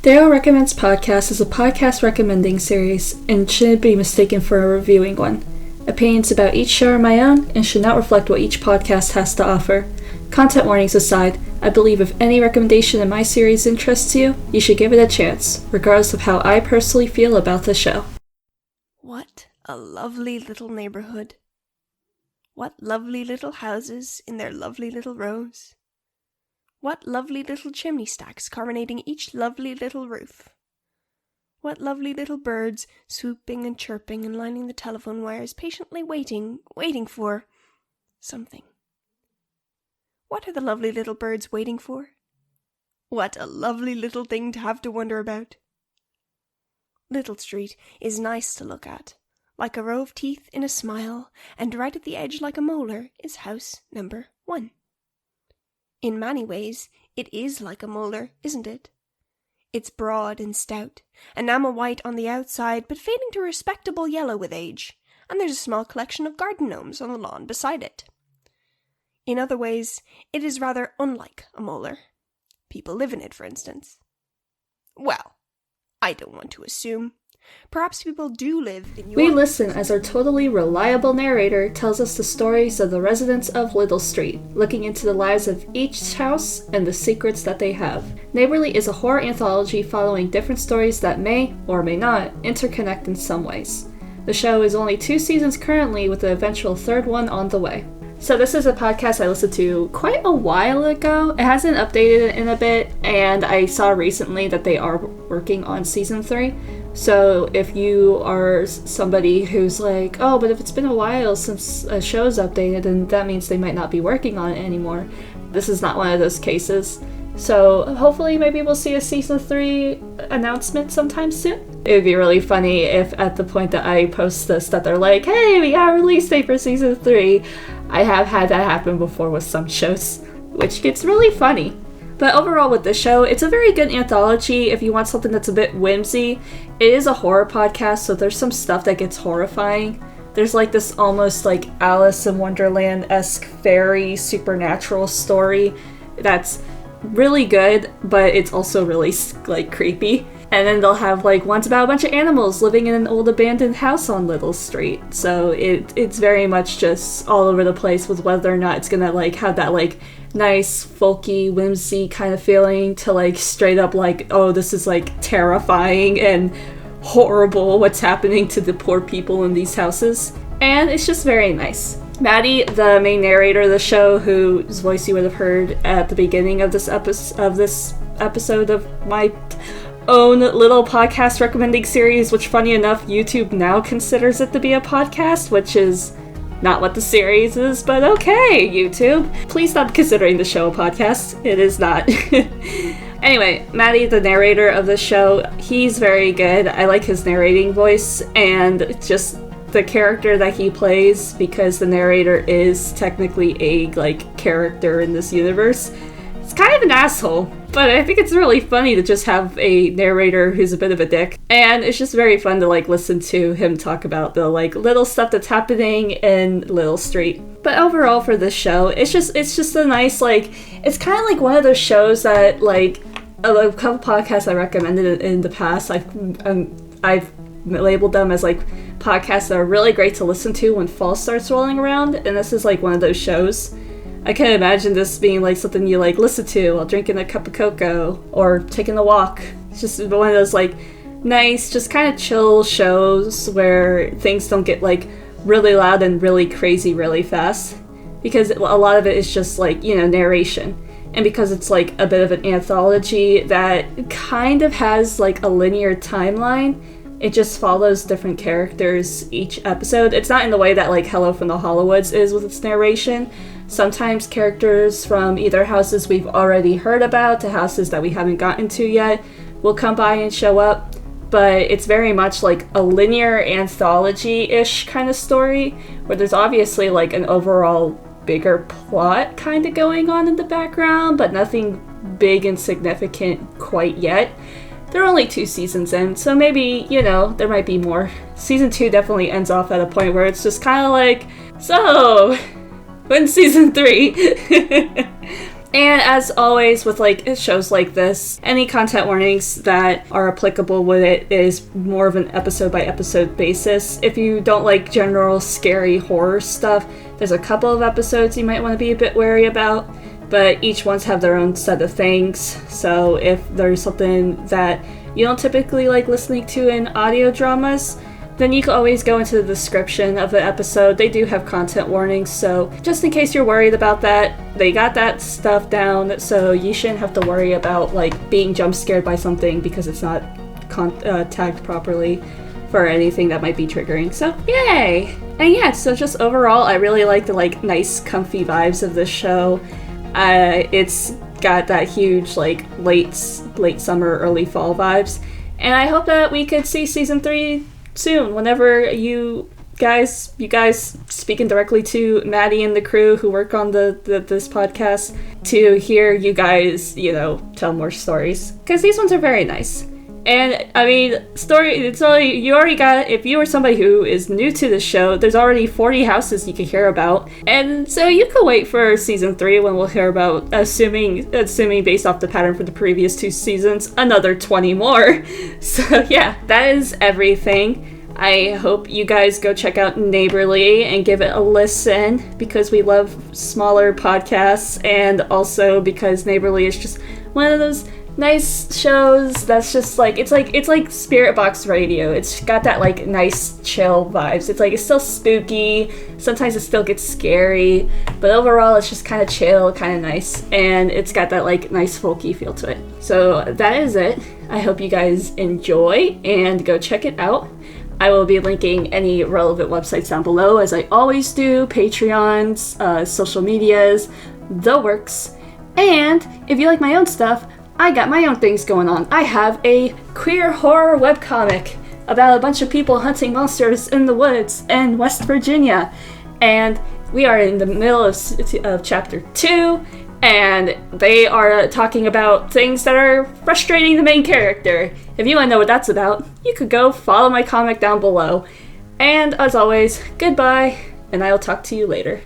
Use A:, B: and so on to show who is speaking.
A: Daryl Recommends Podcast is a podcast recommending series and shouldn't be mistaken for a reviewing one. Opinions about each show are my own and should not reflect what each podcast has to offer. Content warnings aside, I believe if any recommendation in my series interests you, you should give it a chance, regardless of how I personally feel about the show.
B: What a lovely little neighborhood. What lovely little houses in their lovely little rows. What lovely little chimney stacks coronating each lovely little roof. What lovely little birds swooping and chirping and lining the telephone wires, patiently waiting for something. What are the lovely little birds waiting for? What a lovely little thing to have to wonder about. Little Street is nice to look at, like a row of teeth in a smile, and right at the edge like a molar is house number 1. In many ways, it is like a molar, isn't it? It's broad and stout, enamel white on the outside, but fading to respectable yellow with age, and there's a small collection of garden gnomes on the lawn beside it. In other ways, it is rather unlike a molar. People live in it, for instance. Well, I don't want to assume. Perhaps people do live in your...
A: We listen as our totally reliable narrator tells us the stories of the residents of Little Street, looking into the lives of each house and the secrets that they have. Neighbourly is a horror anthology following different stories that may, or may not, interconnect in some ways. The show is only 2 seasons currently, with the eventual 3rd one on the way. So this is a podcast I listened to quite a while ago. It hasn't updated in a bit, and I saw recently that they are working on season 3. So if you are somebody who's like, oh, but if it's been a while since a show's updated, then that means they might not be working on it anymore. This is not one of those cases. So hopefully maybe we'll see a season 3 announcement sometime soon. It would be really funny if at the point that I post this that they're like, hey, we got a release date for season 3. I have had that happen before with some shows, which gets really funny. But overall with this show, it's a very good anthology if you want something that's a bit whimsy. It is a horror podcast, so there's some stuff that gets horrifying. There's like this almost like Alice in Wonderland-esque fairy supernatural story that's really good, but it's also really like creepy. And then they'll have like ones about a bunch of animals living in an old abandoned house on Little Street. So it's very much just all over the place with whether or not it's gonna like have that like nice folky whimsy kind of feeling to like straight up like, oh, this is like terrifying and horrible what's happening to the poor people in these houses. And it's just very nice. Maddie, the main narrator of the show, whose voice you would have heard at the beginning of this episode of my own little podcast recommending series, which funny enough, YouTube now considers it to be a podcast, which is not what the series is, but okay, YouTube. Please stop considering the show a podcast. It is not. Anyway, Maddie, the narrator of the show, he's very good. I like his narrating voice, and just the character that he plays, because the narrator is technically a like character in this universe. It's kind of an asshole, but I think it's really funny to just have a narrator who's a bit of a dick. And it's just very fun to like listen to him talk about the like little stuff that's happening in Little Street. But overall for this show, it's just a nice like, it's kind of like one of those shows that like a couple podcasts I recommended in the past, I've labeled them as like podcasts that are really great to listen to when fall starts rolling around, and this is like one of those shows. I can imagine this being like something you like listen to while drinking a cup of cocoa or taking a walk. It's just one of those like nice, just kind of chill shows where things don't get like really loud and really crazy really fast, because a lot of it is just like, you know, narration. And because it's like a bit of an anthology that kind of has like a linear timeline, it just follows different characters each episode. It's not in the way that like Hello from the Hollywoods is with its narration. Sometimes characters from either houses we've already heard about to houses that we haven't gotten to yet will come by and show up. But it's very much like a linear anthology-ish kind of story, where there's obviously like an overall bigger plot kind of going on in the background, but nothing big and significant quite yet. There are only 2 seasons in, so maybe, you know, there might be more. Season 2 definitely ends off at a point where it's just kind of like, so, when's season 3? And as always with like shows like this, any content warnings that are applicable with it is more of an episode by episode basis. If you don't like general scary horror stuff, there's a couple of episodes you might want to be a bit wary about, but each one's have their own set of things. So if there's something that you don't typically like listening to in audio dramas, then you can always go into the description of the episode. They do have content warnings, so just in case you're worried about that, they got that stuff down, so you shouldn't have to worry about like being jump scared by something because it's not tagged properly for anything that might be triggering. So yay! And yeah, so just overall, I really like the like nice, comfy vibes of this show. It's got that huge like late summer, early fall vibes, and I hope that we could see season 3 soon, whenever you guys speaking directly to Maddie and the crew who work on this podcast, to hear you guys, tell more stories, because these ones are very nice. And I mean, you already got, if you are somebody who is new to the show, there's already 40 houses you can hear about, and so you can wait for season 3 when we'll hear about, assuming based off the pattern for the previous 2 seasons, another 20 more. So yeah, that is everything. I hope you guys go check out Neighbourly and give it a listen, because we love smaller podcasts, and also because Neighbourly is just one of those nice shows that's just like, it's like Spirit Box Radio. It's got that like nice chill vibes. It's still spooky, sometimes it still gets scary, but overall it's just kind of chill, kind of nice, and it's got that like nice folky feel to it. So that is it. I hope you guys enjoy and go check it out. I will be linking any relevant websites down below, as I always do, Patreons, social medias, the works. And if you like my own stuff, I got my own things going on. I have a queer horror webcomic about a bunch of people hunting monsters in the woods in West Virginia. And we are in the middle of chapter 2, and they are talking about things that are frustrating the main character. If you want to know what that's about, you could go follow my comic down below. And as always, goodbye, and I'll talk to you later.